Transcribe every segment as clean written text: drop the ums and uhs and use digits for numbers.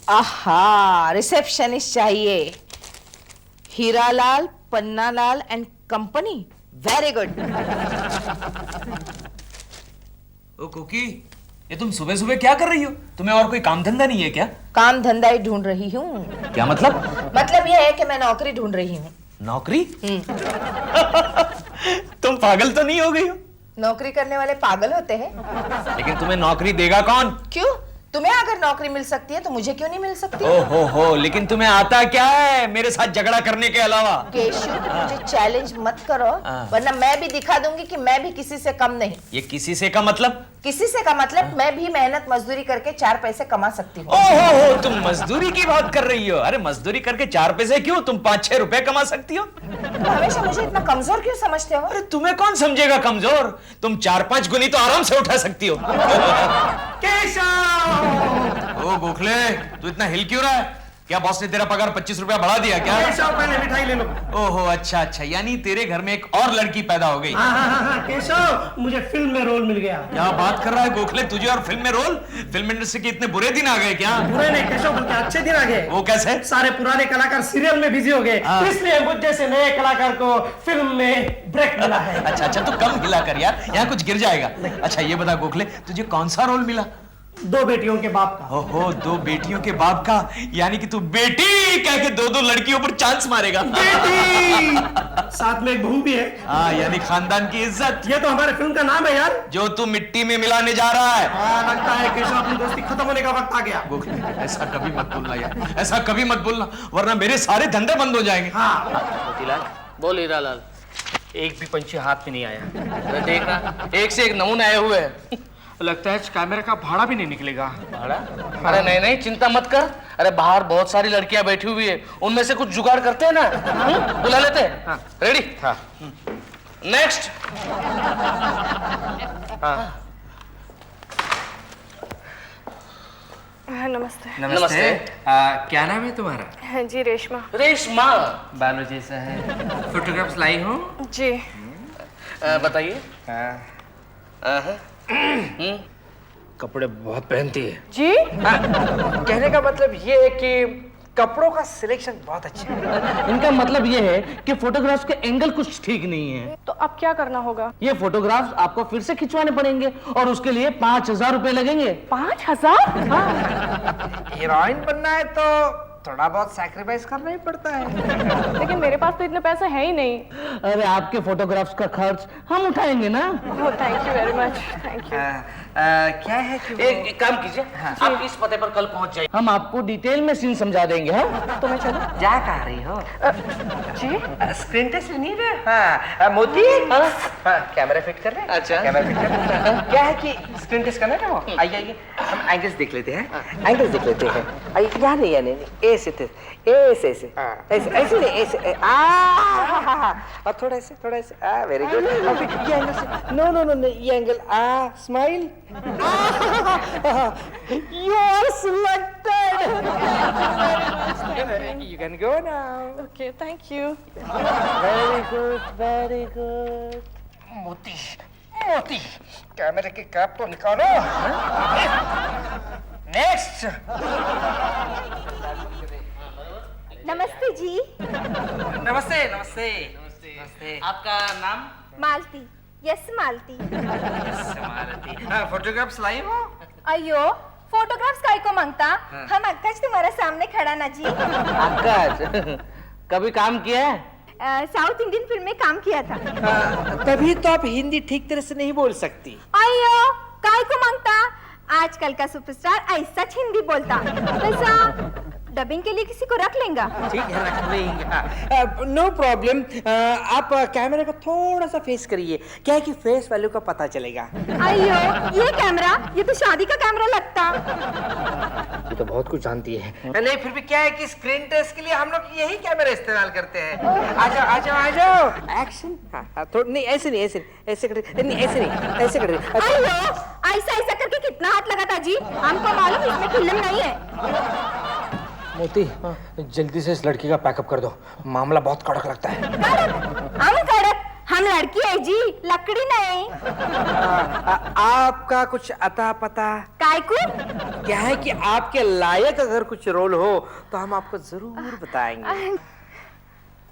आहा, रिसेप्शनिस्ट चाहिए। Hiralal, Pannalal and company. Very good. ओ कोकी, ये तुम सुबह सुबह क्या कर रही हो? तुम्हें और कोई काम धंधा नहीं है क्या? काम धंधा ही ढूंढ रही हूँ। क्या मतलब? मतलब यह है कि मैं नौकरी ढूंढ रही हूँ। नौकरी? तुम पागल तो नहीं हो गई हो? नौकरी करने वाले पागल होते हैं। लेकिन तुम्हें नौकरी देगा कौन? क्यों? तुम्हें अगर नौकरी मिल सकती है तो मुझे क्यों नहीं मिल सकती? हो, लेकिन तुम्हें आता क्या है मेरे साथ झगड़ा करने के अलावा? केशु, मुझे चैलेंज मत करो, वरना मैं भी दिखा दूंगी कि मैं भी किसी से कम नहीं। ये किसी से का मतलब? किसी से का मतलब मैं भी मेहनत मजदूरी करके 4 पैसे कमा सकती हूँ। हो, तुम मजदूरी की बात कर रही हो? अरे मजदूरी करके 4 पैसे क्यों, तुम 5-6 रुपए कमा सकती हो। तुम हमेशा मुझे इतना कमजोर क्यों समझते हो? अरे तुम्हें कौन समझेगा कमजोर? तुम 4-5 गुनी तो आराम से उठा सकती हो। केशव! ओ गोखले, तू इतना हिल क्यों रहा है? क्या बॉस ने तेरा पगार 25 रुपया बढ़ा दिया क्या? केशव, पहले मिठाई ले लो। ओहो, अच्छा, यानी तेरे घर में एक और लड़की पैदा हो गई। हाँ, केशव, मुझे फिल्म में रोल मिल गया। क्या बात कर रहा है गोखले, तुझे और फिल्म में रोल? फिल्म इंडस्ट्री के इतने बुरे दिन आ गए क्या? बुरे नहीं केशव, बल्कि अच्छे दिन आ गए। वो कैसे? सारे पुराने कलाकार सीरियल में बिजी हो गए, इसलिए मुझ जैसे नए कलाकार को फिल्म में ब्रेक मिला है। अच्छा, तू कम हिला कर यार, यहाँ कुछ गिर जाएगा। अच्छा ये बता गोखले, तुझे कौन सा रोल मिला? 2 बेटियों के बाप का। ओहो, 2 बेटियों के बाप का, यानी कि तू बेटी कह के 2 लड़कियों पर चांस मारेगा। बेटी साथ में एक बहू भी है। हाँ, यानी खानदान की इज्जत। ये तो हमारे फिल्म का नाम है यार, जो तू मिट्टी में मिलाने जा रहा है। लगता है केशव अपनी दोस्ती खत्म होने का वक्त आ गया। गोखले, ऐसा कभी मत बोलना यार, ऐसा कभी मत बोलना, वरना मेरे सारे धंधे बंद हो जाएंगे। हाँ। मोतीलाल, बोल हीरालाल, एक भी पंछी हाथ में नहीं आया। अरे देखना, एक से एक नमूने आए हुए हैं। लगता है कैमरे का भाड़ा भी नहीं निकलेगा। भाड़ा? अरे नहीं, चिंता मत कर। अरे बाहर बहुत सारी लड़कियां बैठी हुई है, उनमें से कुछ जुगाड़ करते हैं ना। बुला लेते हैं। हाँ। रेडी? हाँ। नेक्स्ट। हाँ। नमस्ते। नमस्ते। क्या नाम है तुम्हारा? हाँ जी, रेशमा। रेशमा। बालो जैसा है। फोटोग्राफ्स लाई हो? जी। बताइए। कपड़े बहुत पहनती है। जी? कहने का मतलब ये है कि कपड़ों का सिलेक्शन बहुत अच्छा है। इनका मतलब ये है कि फोटोग्राफ्स के एंगल कुछ ठीक नहीं है। तो अब क्या करना होगा? ये फोटोग्राफ्स आपको फिर से खिंचवाने पड़ेंगे और उसके लिए 5,000 रुपए लगेंगे। 5,000? हाँ। हीरोइन बनना है तो थोड़ा बहुत सैक्रिफाइस करना ही पड़ता है। लेकिन मेरे पास तो इतने पैसे हैं ही नहीं। अरे आपके फोटोग्राफ्स का खर्च हम उठाएंगे ना। Oh, thank you very much, thank you. क्या है कि एक काम कीजिए, आप इस पते पर कल पहुंच जाइए, हम आपको डिटेल में सीन समझा देंगे। हाँ? तो मैं चलूं? जा कह रही हो? जी? स्क्रीन टेस्ट नहीं है? हाँ, मोती। हाँ, कैमरा फिट कर रहे हैं। अच्छा। कैमरा फिट कर रहे हैं। क्या है कि स्क्रीन टेस्ट करना है ना, वो आइए हम एंगल्स देख लेते हैं। एंगल्स देख लेते हैं। आइए, यहाँ नहीं, ऐसे ऐसे नहीं, ऐसे और थोड़ा ऐसे वेरी गुड। ये एंगल से नो ये angle smile. You are selected. You can go now. Okay, thank you. Very good. Moti कैमरे की कैप तो निकालो। नेक्स्ट। नमस्ते जी। नमस्ते। आपका नाम? मालती। यस मालती। फोटोग्राफ्स लाई हो? अयो, फोटोग्राफ्स काय को मांगता? हम अक्काच तुम्हारे सामने खड़ा ना जी। आकाश, कभी काम किया है? साउथ इंडियन फिल्म में काम किया था। तभी तो आप हिंदी ठीक तरह से नहीं बोल सकती। अयो, काय को मांगता? आजकल का सुपरस्टार ऐसा हिंदी बोलता। वैसा डबिंग के लिए किसी को रख लेंगे? ठीक है, रख लेंगे। No problem. आप कैमरे को थोड़ा सा फेस करिए, क्या है कि फेस वैल्यू का पता चलेगा। अयो, ये कैमरा, ये तो शादी का कैमरा लगता। ये तो बहुत कुछ जानती है। नहीं, फिर भी क्या है कि स्क्रीन टेस्ट के लिए हम लोग यही कैमरा इस्तेमाल करते हैं। आ जाओ। एक्शन। हाँ, थोड़ा नहीं, ऐसे नहीं, ऐसे कर रही। अयो, ऐसा करके कितना हाथ लगा था जी? हमको मालूम इसमें फिल्म नहीं है। मोती, जल्दी से इस लड़की का पैकअप कर दो, मामला बहुत कड़क लगता है। कड़क? हम कड़क? हम लड़की है जी, लकड़ी नहीं। आपका कुछ अता पता काय को? क्या है कि आपके लायक अगर कुछ रोल हो तो हम आपको जरूर बताएंगे।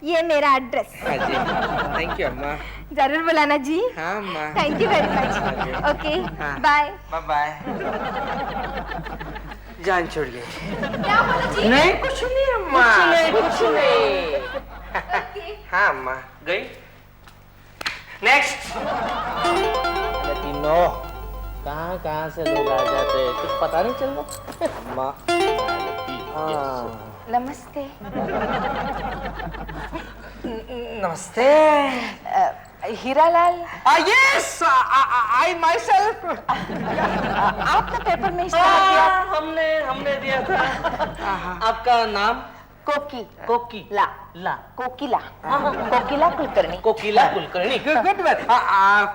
ये मेरा एड्रेस। हाँ जी, थैंक यू अम्मा। जरूर बुलाना जी। हाँ अम्मा। Thank you very much. Okay, bye. Bye bye. जान छोड़ गई। क्या बोला जी? नहीं कुछ नहीं अम्मा, कुछ नहीं। हाँ अम्मा। गई? नेक्स्ट। तीनों कहाँ से लोग आ जाते हैं, कुछ पता नहीं चल रहा। अम्मा। नमस्ते। नमस्ते। Hiralal, yes, I my self. आपने पेपर में इश्तेहार दिया। हमने दिया था। आपका नाम? कोकी ला कोकिला कोकिला कुलकर्णी। कोकिला कुलकर्णी। गुड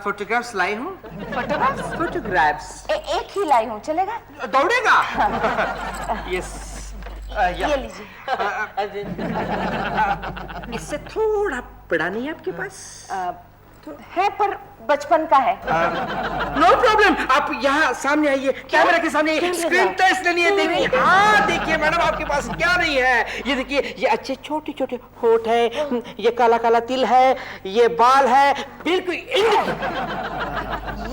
फोटोग्राफ्स लाई हूँ। फोटोग्राफ्स एक ही लाई हूँ, चलेगा? दौड़ेगा। यस। ये लीजिए। इससे थोड़ा बड़ा नहीं है आपके पास? है पर बचपन का है। नो प्रॉब्लम, आप यहाँ सामने आइए, कैमरा के सामने आइए। स्क्रीन टेस्ट लेनी है, देखिए। हाँ देखिए मैडम, आपके पास क्या नहीं है। ये देखिए, ये अच्छे छोटे छोटे होठ है, ये काला काला तिल है, ये बाल है, बिल्कुल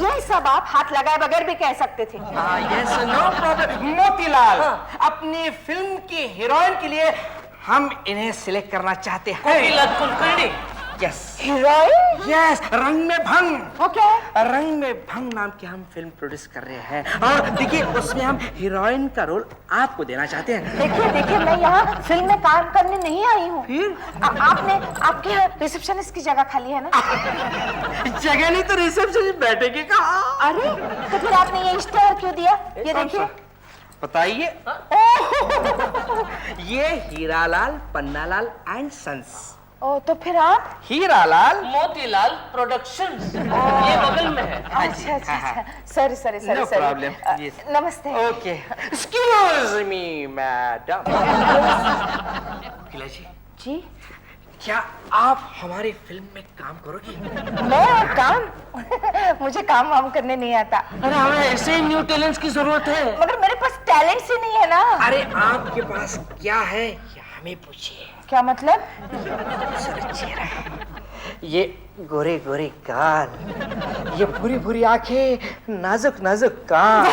ये सब आप हाथ लगाए बगैर भी कह सकते थे। Yes, no problem. मोतीलाल, अपनी फिल्म की हीरोइन के लिए हम इन्हें सिलेक्ट करना चाहते हैं। Kokila Kulkarni. Yes heroine? Yes, रंग में भंग। ओके। रंग में भंग नाम की हम फिल्म प्रोड्यूस कर रहे हैं और देखिए उसमें हम हीरोइन का रोल आपको देना चाहते हैं। देखिए मैं यहाँ फिल्म में काम करने नहीं आई हूँ। फिर? आपने आपके यहाँ रिसेप्शनिस्ट की जगह खाली है ना? जगह नहीं तो रिसेप्शन बैठेगी कहाँ? अरे तो फिर आपने ये इश्तेहार क्यों दिया? ये देखिए। बताइए। ये हीरालाल पन्नालाल एंड सन्स। ओ तो फिर आप? हीरालाल मोतीलाल प्रोडक्शंस, ये बगल में है। अच्छा। Sorry No problem. Yes. नमस्ते। Okay, excuse me madam. Kila ji क्या आप हमारी फिल्म में काम करोगी? मैं और काम? मुझे काम वाम करने नहीं आता। अरे हमें ऐसे न्यू टैलेंट्स की जरूरत है। मगर मेरे पास टैलेंट ही नहीं है ना। अरे आपके पास क्या है ये हमें पूछिए। क्या मतलब? चेहरा, ये गोरे गोरे गाल, ये भूरी भूरी आंखें, नाजुक नाजुक कान।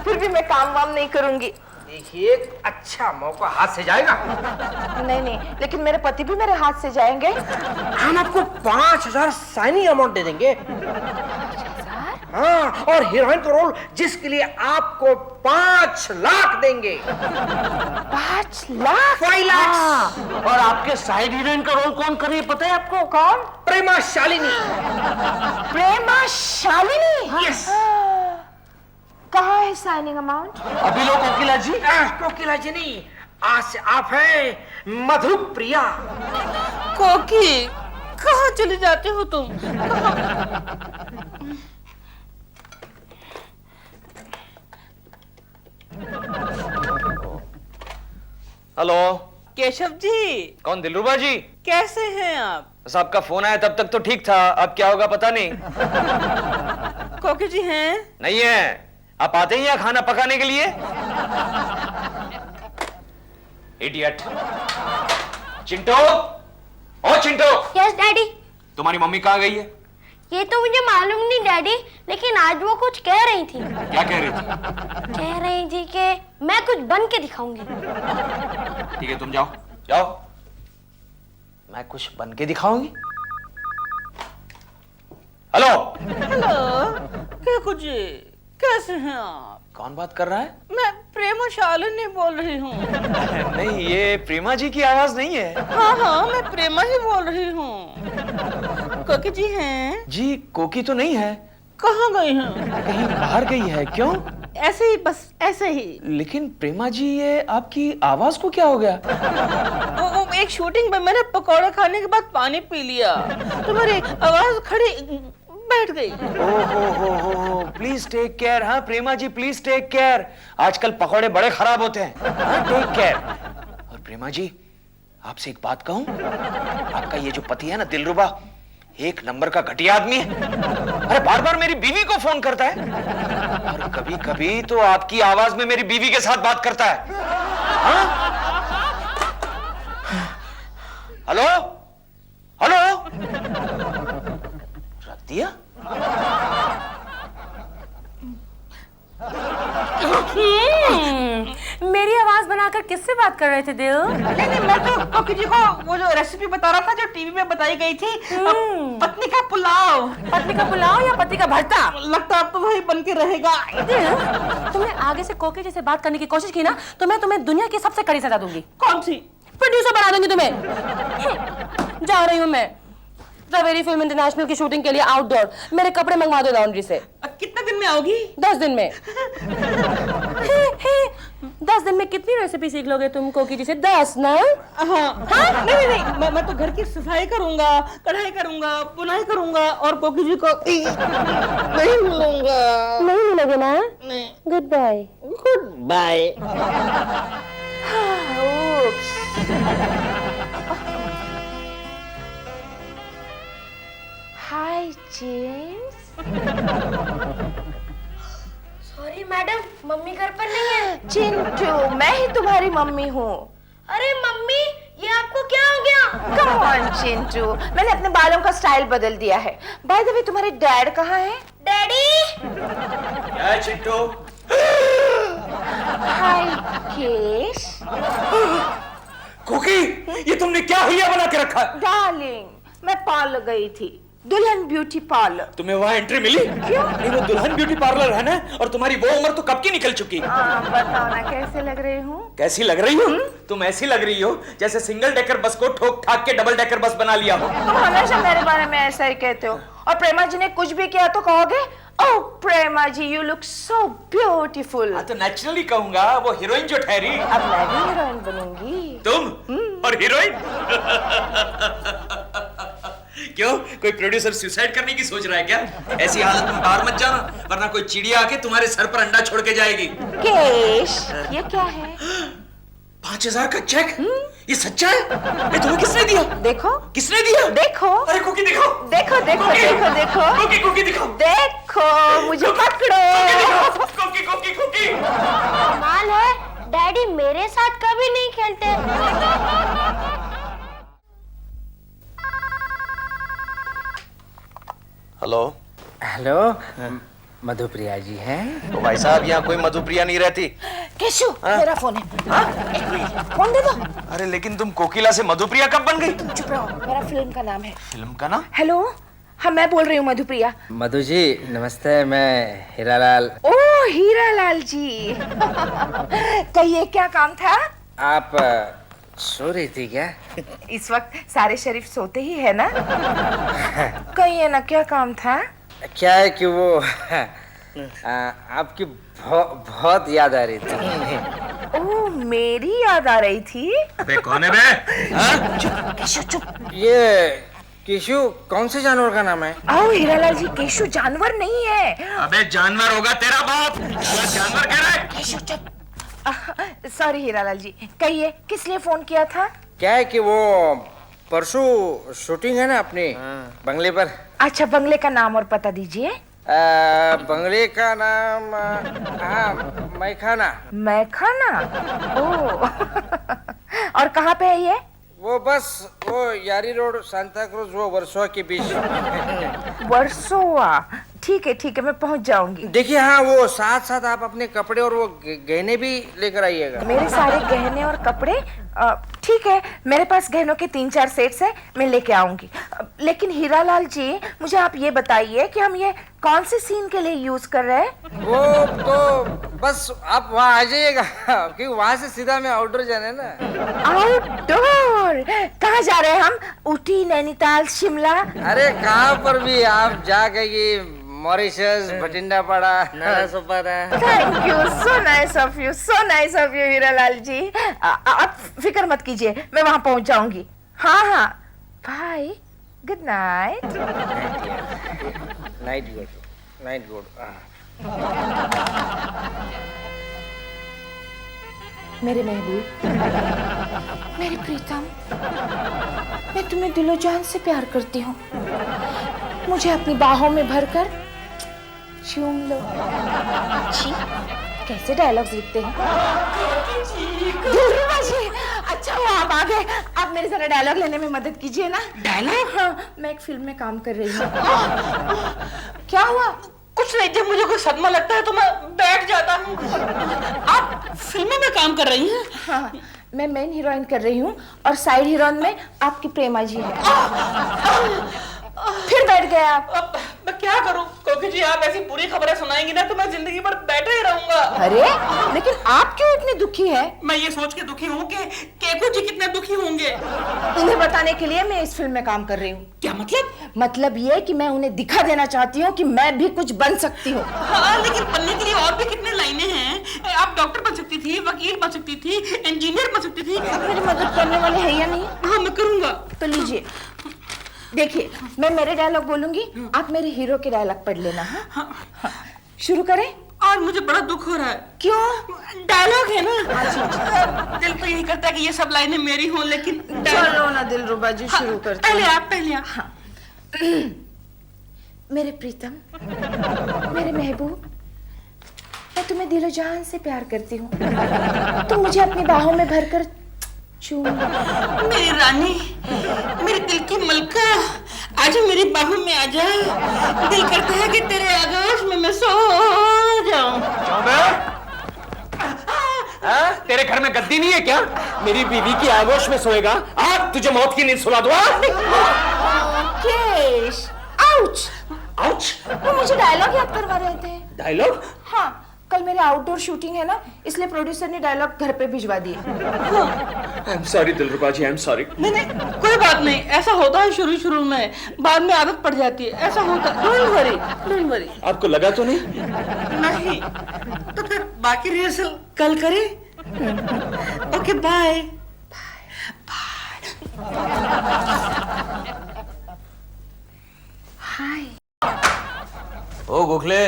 फिर भी मैं काम वाम नहीं करूंगी। देखिए अच्छा मौका हाथ से जाएगा। नहीं, लेकिन मेरे पति भी मेरे हाथ से जाएंगे। हम आपको 5,000 साइनिंग अमाउंट दे देंगे। हाँ, और हीरोइन का रोल जिसके लिए आपको 5 लाख देंगे। 5 लाख? 5 लाख। और आपके साइड हीरोइन का रोल कौन करे पता है आपको? कौन? प्रेमा शालिनी। प्रेमा शालिनी? यस। कहाँ है साइनिंग अमाउंट? अभी लो कोकिला जी। कोकिला जी नहीं, आज से आप हैं मधुप्रिया। कोकी, कहाँ चले जाते हो तुम? हेलो, केशव जी, कौन? दिलरुबा जी? कैसे हैं आप? बस आपका फोन आया तब तक तो ठीक था, अब क्या होगा पता नहीं। कोकी जी हैं? नहीं है। आप आते ही यहाँ खाना पकाने के लिए? इडियट। चिंटो, ओ चिंटो, यस डैडी। तुम्हारी मम्मी कहाँ गई है? ये तो मुझे मालूम नहीं डैडी, लेकिन आज वो कुछ कह रही थी। क्या कह रही थी? कह रही थी कि मैं कुछ बन के दिखाऊंगी। ठीक है, तुम जाओ जाओ। मैं कुछ बन के दिखाऊंगी? हेलो क्या कुछ? कैसे हैं आप? कौन बात कर रहा है? मैं प्रेमा शालिनी बोल रही हूँ। नहीं, ये प्रेमा जी की आवाज नहीं है। हाँ, मैं प्रेमा ही बोल रही हूँ। कोकी जी हैं? जी, कोकी तो नहीं है। कहाँ गई हैं? कहीं बाहर गई है। क्यों? ऐसे ही, बस ऐसे ही। लेकिन प्रेमा जी, ये आपकी आवाज को क्या हो गया? वो एक शूटिंग में मैंने पकौड़े खाने के बाद पानी पी लिया तो मेरी आवाज खड़ी बैठ गई। ओहो, प्लीज टेक केयर। हाँ Prema ji, please take care. आजकल पकौड़े बड़े खराब होते हैं। हाँ, टेक केयर। और प्रेमा जी, आपसे एक बात कहूं? आपका ये जो पति है ना दिलरुबा, एक नंबर का घटिया आदमी है। अरे बार बार मेरी बीवी को फोन करता है और कभी कभी तो आपकी आवाज में मेरी बीवी के साथ बात करता है। हाँ? हेलो हेलो, रख दिया। मेरी आवाज बनाकर किससे बात कर रहे थे दिल? नहीं, मैं तो कोकी जी को वो जो रेसिपी बता रहा था जो टीवी में बताई गई थी, पत्नी का पुलाव। पत्नी का पुलाव या पति का भरता? लगता अब तो वही बन के रहेगा। दिल, तुमने आगे से कोकी जी से बात करने की कोशिश की ना तो मैं तुम्हें दुनिया की सबसे कड़ी सजा दूंगी। कौन सी? प्रोड्यूसर बना दूंगी तुम्हें। जा रही हूँ मैं सवेरी फिल्म इंटरनेशनल की शूटिंग के लिए आउटडोर। मेरे कपड़े मंगवा दो लॉन्ड्री से। कितने दिन में आओगी? 10 दिन में। 10 दिन में कितनी रेसिपी सीख लोगे तुम कोकी जी से? 10 ना? हाँ? नहीं, मैं तो घर की सफाई करूंगा, कढ़ाई करूंगा, बुनाई करूंगा और कोकी जी को नहीं मिलूंगा। नहीं मिलोगे ना? नहीं। Good bye. Good bye. Hi James. Sorry madam, mummy घर पर नहीं है। चिंटू, मैं ही तुम्हारी मम्मी हूँ। अरे मम्मी, ये आपको क्या हो गया? कम ऑन चिंटू, मैंने अपने बालों का स्टाइल बदल दिया है। बाय द वे, तुम्हारे डैड कहाँ हैं? डैडी। क्या चिंटू? हाय केश। कोकी, ये तुमने क्या हुलिया बना के रखा? डार्लिंग, मैं पार्लर गई थी, दुल्हन ब्यूटी पार्लर। तुम्हें वहाँ एंट्री मिली? क्यों? नहीं, वो दुल्हन ब्यूटी पार्लर है ना, और तुम्हारी वो उम्र तो कब की निकल चुकी। बताओ ना, कैसे लग रही हूँ? कैसी लग रही हो? तुम ऐसी लग रही हो जैसे सिंगल डेकर बस को ठोक ठाक के डबल डेकर बस बना लिया हो। तुम हमेशा मेरे बारे में ऐसा ही कहते हो, और प्रेमा जी ने कुछ भी किया तो कहोगे ओह प्रेमा जी यू लुक सो ब्यूटीफुल। हाँ, तो नेचुरली कहूंगा, वो हीरोइन जो ठहरी। अब मैं भी हीरोइन बनूंगी। तुम और हीरोइन? क्यों, कोई प्रोड्यूसर सुसाइड करने की सोच रहा है क्या? ऐसी हालत में बाहर मत जाना, वरना कोई चिड़िया आके तुम्हारे सर पर अंडा छोड़ के जाएगी। केश, ये क्या है? 5000 का चेक? ये सच्चा है? ये तुम्हें किसने दिया? देखो। किसने दिया? देखो। अरे कुकी दिखाओ। देखो देखो देखो देखो। कुकी कुकी दिखाओ। देखो, मुझे पकड़ो। Cookie cookie cookie. कमाल है, डैडी मेरे साथ कभी नहीं खेलते। हेलो। हेलो, मधुप्रिया जी हैं? तो भाई साहब, यहाँ कोई मधुप्रिया नहीं रहती। केशु, मेरा फोन है। फोन दे दो। अरे लेकिन तुम कोकिला से मधुप्रिया कब बन गई? तुम चुप रहो, मेरा फिल्म का नाम है। फिल्म का नाम? हेलो, हाँ मैं बोल रही हूँ मधुप्रिया। मधु जी नमस्ते, मैं हीरालाल। ओह हीरालाल जी। कहिए क्या काम था? आप सो रही थी क्या? इस वक्त सारे शरीफ सोते ही है ना? कहिए ना क्या काम था? क्या है कि वो आपकी बहुत याद आ रही थी। ओह मेरी याद आ रही थी? अबे कौन है बे? चुप केशु चुप। ये केशु कौन से जानवर का नाम है? आओ हीरालाल जी, केशु जानवर नहीं है। अबे जानवर होगा तेरा बाप। जानवर कह रहा है? केशु चुप। सॉरी हीरालाल जी, कहिए किस लिए फोन किया था? क्या है कि वो परसों शूटिंग है ना अपने बंगले पर। अच्छा, बंगले का नाम और पता दीजिए। बंगले का नाम हाँ मैखाना। मैखाना? ओह। और कहाँ पे है ये? वो बस वो यारी रोड सांता क्रूज वो वर्सोवा के बीच। वर्सोवा? ठीक है मैं पहुंच जाऊंगी। देखिए हाँ, वो साथ साथ आप अपने कपड़े और वो गहने भी लेकर आइएगा। मेरे सारे गहने और कपड़े? ठीक है, मेरे पास गहनों के 3-4 सेट्स हैं, मैं लेके आऊंगी। लेकिन हीरालाल जी, मुझे आप ये बताइए कि हम ये कौन से सीन के लिए यूज कर रहे हैं? वो तो बस आप वहाँ आ जाइएगा, क्योंकि वहाँ से सीधा मैं आउटडोर जाना है ना। आउटडोर? कहाँ जा रहे हैं हम? ऊटी, नैनीताल, शिमला? अरे कहाँ पर भी आप जाके Mauritius, Bhatindapada, Nalasopara. Thank you, so nice of you Hiralal ji. आप फिक्र मत कीजिए, मैं वहां पहुंच जाऊंगी। हाँ, bye, good night. Night good. मेरे महबूब। मेरी प्रीतम, मैं तुम्हें दिलो जान से प्यार करती हूँ। मुझे अपनी बाहों में भरकर चूम लो। छी, कैसे डायलॉग्स लिखते हैं। दिलरुबा जी, अच्छा वो आप आ गए। आप मेरे जरा डायलॉग लेने में मदद कीजिए ना। डायलॉग? हाँ, मैं एक फिल्म में काम कर रही हूँ। क्या हुआ? कुछ नहीं, जब मुझे कोई सदमा लगता है तो मैं बैठ जाता हूँ। आप फिल्मों में काम कर रही हैं? हाँ, मैं मेन हीरोइन कर रही हूँ और साइड हीरोइन में आपकी प्रेमा जी है। फिर बैठ गए आप। अब मैं क्या करूं? क्योंकि जी आप ऐसी बुरी खबरें सुनाएंगी ना तो मैं जिंदगी भर बैठा ही रहूंगा। अरे लेकिन आप क्यों इतने दुखी हैं? मैं ये सोच के दुखी हूँ कि केकू जी कितने दुखी होंगे। उन्हें बताने के लिए मैं इस फिल्म में काम कर रही हूँ। क्या मतलब? मतलब ये कि मैं उन्हें दिखा देना चाहती हूँ कि मैं भी कुछ बन सकती हूँ। हाँ, लेकिन बनने के लिए और भी कितने लाइनें हैं। आप डॉक्टर बन सकती थी, वकील बन सकती थी, इंजीनियर बन सकती थी। मेरी मदद करने वाले है या नहीं? हाँ, मैं करूंगा। तो लीजिए, देखिए, मैं मेरे डायलॉग बोलूंगी, आप मेरे हीरो के डायलॉग पढ़ लेना। हाँ? हाँ। शुरू करें? आज मुझे बड़ा दुख हो रहा है। क्यों? डायलॉग है ना। दिल तो यही करता है कि ये सब लाइनें मेरी हों, लेकिन चलो ना दिलरुबा जी, शुरू करते हैं। पहले आप। हाँ। मेरे प्रीतम, मेरे महबूब, मैं तुम्हें दिलो जान से प्यार करती हूँ। तुम मुझे अपनी बाहों में भरकर चूम लो। मेरी रानी, मेरे दिल की मलका, आजा मेरी बाहों में आजा। दिल करता है कि तेरे आगोश में मैं सो जाऊं। तेरे घर में गद्दी नहीं है क्या? मेरी बीवी की आगोश में सोएगा? आज तुझे मौत की नींद सुला दूं। केश, आउच। आउच? वो मुझे डायलॉग याद करवा रहे थे। डायलॉग? हाँ, कल मेरे आउटडोर शूटिंग है ना, इसलिए प्रोड्यूसर ने डायलॉग घर पे भिजवा दिए। I am sorry Dilruba ji, I am sorry. नहीं, कोई बात नहीं। ऐसा होता है शुरू में, बाद में आदत पड़ जाती है। ऐसा होता है। Don't worry. आपको लगा तो नहीं? नहीं। तो फिर बाकी रिहर्सल कल करें? Okay, bye. हाय। ओ गोखले,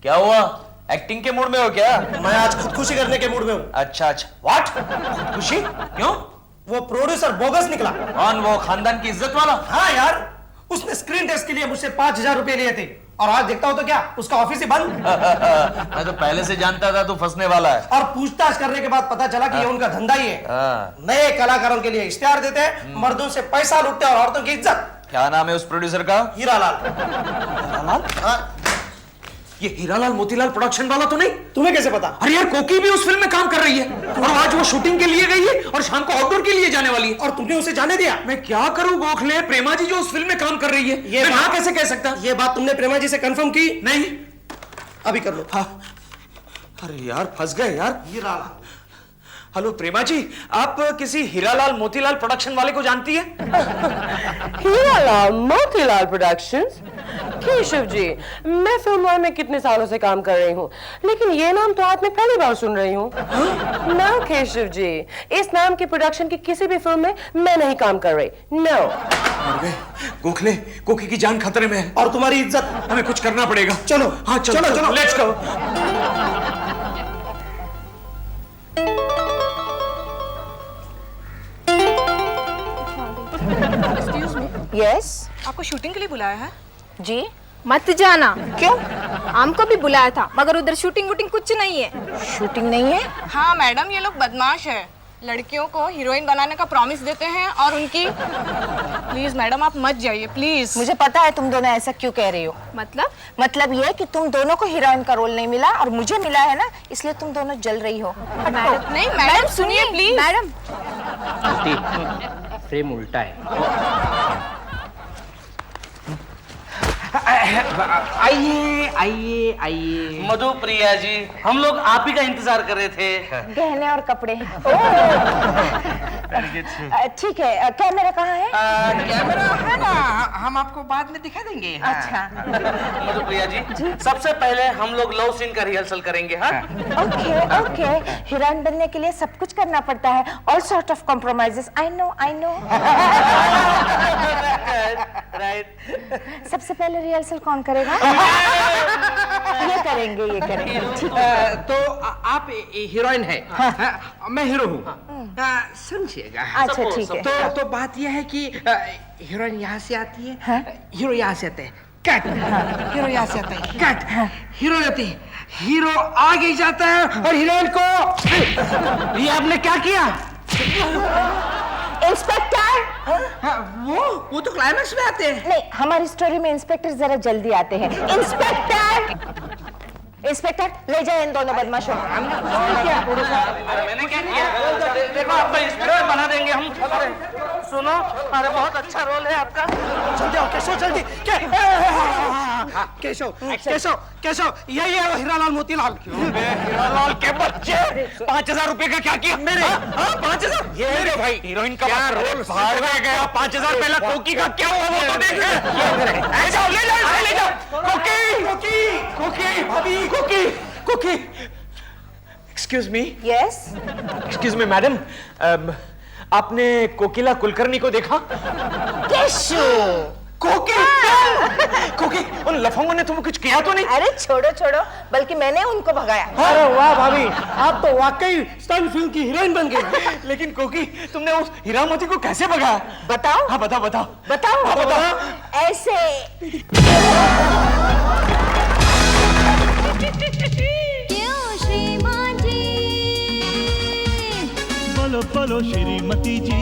क्या हुआ? एक्टिंग के मूड में हो क्या? मैं आज खुदकुशी करने के मूड में हूँ। अच्छा। व्हाट? खुशी? क्यों? वो प्रोड्यूसर बोगस निकला। कौन? वो खानदान की इज्जत वाला? हाँ यार, उसने स्क्रीन टेस्ट के लिए मुझसे 5,000 रुपए लिए थे और आज देखता हूँ तो क्या, उसका ऑफिस ही बंद। मैं तो पहले से जानता था तू फंसने वाला है। और पूछताछ करने के बाद पता चला कि ये उनका धंधा ही है। नए कलाकारों के लिए इश्तेहार देते हैं, मर्दों से पैसा लूटते हैं और औरतों की इज्जत। क्या नाम है उस प्रोड्यूसर का? हीरालाल। हीरालाल? हाँ। ये हीरालाल मोतीलाल प्रोडक्शन वाला तो नहीं? तुम्हें कैसे पता? अरे यार, कोकी भी उस फिल्म में काम कर रही है और आज वो शूटिंग के लिए गई है और शाम को आउटडोर के लिए जाने वाली है। और तुमने उसे जाने दिया? मैं क्या करूं गोखले, प्रेमा जी जो उस फिल्म में काम कर रही है, ये मैं हाँ कैसे कह सकता? ये बात तुमने प्रेमा जी से कंफर्म की? नहीं। अभी कर लो। हाँ। अरे यार, फंस गए यार। हीरालाल। हेलो प्रेमा जी, आप किसी हीरालाल मोतीलाल प्रोडक्शन वाले को जानती है? हीरालाल मोतीलाल प्रोडक्शंस? केशव जी, मैं फिल्मों में कितने सालों से काम कर रही हूँ, लेकिन ये नाम तो आज मैं पहली बार सुन रही हूँ। नो केशव जी, इस नाम की प्रोडक्शन की किसी भी फिल्म में मैं नहीं काम कर रही। नो। गोखले, कोकी की जान खतरे में है और तुम्हारी इज्जत। हमें कुछ करना पड़ेगा। चलो। हाँ चलो, let's go. Excuse me, yes. आपको शूटिंग के लिए बुलाया है? जी। मत जाना। क्यों? हमको भी बुलाया था, मगर उधर शूटिंग वूटिंग कुछ नहीं है। शूटिंग नहीं है? हाँ मैडम, ये लोग बदमाश है। लड़कियों को हीरोइन बनाने का प्रॉमिस देते हैं और उनकी। प्लीज मैडम, आप मत जाइए प्लीज। मुझे पता है तुम दोनों ऐसा क्यों कह रही हो। मतलब ये कि तुम दोनों को हीरोइन का रोल नहीं मिला और मुझे मिला है ना, इसलिए तुम दोनों जल रही हो। मैडम नहीं, मैडम सुनिए प्लीज। मैडम, फ्रेम उल्टा है। आइए आइए आइए। मधुप्रिया जी, हम लोग आप ही का इंतजार कर रहे थे। गहने और कपड़े। ठीक है, कैमरा कहाँ है? कैमरा है ना, हम आपको बाद में दिखा देंगे। हाँ। अच्छा। मधुप्रिया जी, सबसे पहले हम लोग लव सीन का रिहर्सल करेंगे। हाँ? ओके। हीरोइन बनने के लिए सब कुछ करना पड़ता है। All sort of compromises. I know. Right. सबसे पहले रिहर्सल कौन करेगा? ये करेंगे ठीक है। तो आप हीरोइन है, मैं हीरो हूँ। समझिएगा। अच्छा ठीक है। तो बात यह है कि हीरोइन यहाँ से आती है, हीरो यहाँ से आते हैं, कट। हीरो यहाँ से आता है, कट। हीरो आती है, हीरो आगे जाता है और हीरोइन को। ये आपने क्या किया? इंस्पेक्टर। वो तो क्लाइमेक्स में आते हैं। नहीं, हमारी स्टोरी में इंस्पेक्टर जरा जल्दी आते हैं। इंस्पेक्टर ले जाए इन दोनों बदमाशों को। अरे मैंने क्या किया? देखो आपको इंस्पेक्टर बना देंगे हम। सुनो, अरे बहुत अच्छा रोल है आपका। जल्दी आओ केशव, जल्दी। केशव यही है वो हीरालाल मोतीलाल। हीरालाल के बच्चे 5,000 रुपए का क्या किया? मेरे 5,000? ये मेरे भाई हीरोइन का क्या रोल भाड़ में गया। 5,000 पहला कोकी का क्या हुआ वो तो देख ले जाओ, ले जाओ। कोकी भाभी, कोकी। Excuse me. Yes. Excuse me madam, आपने कोकिला कुलकर्णी को देखा? केशव। कोकी, उन लफंगों ने तुमको कुछ किया तो नहीं? अरे छोड़ो, बल्कि मैंने उनको भगाया। अरे वाह भाभी, आप तो वाकई स्टन फिल्म की हीरोइन बन गई। लेकिन कोकी, तुमने उस हीरामती को कैसे भगाया? बताओ। हाँ बताओ। बताओ। हाँ, बताओ। ऐसे। क्यों श्रीमान जी? बोलो श्रीमती जी।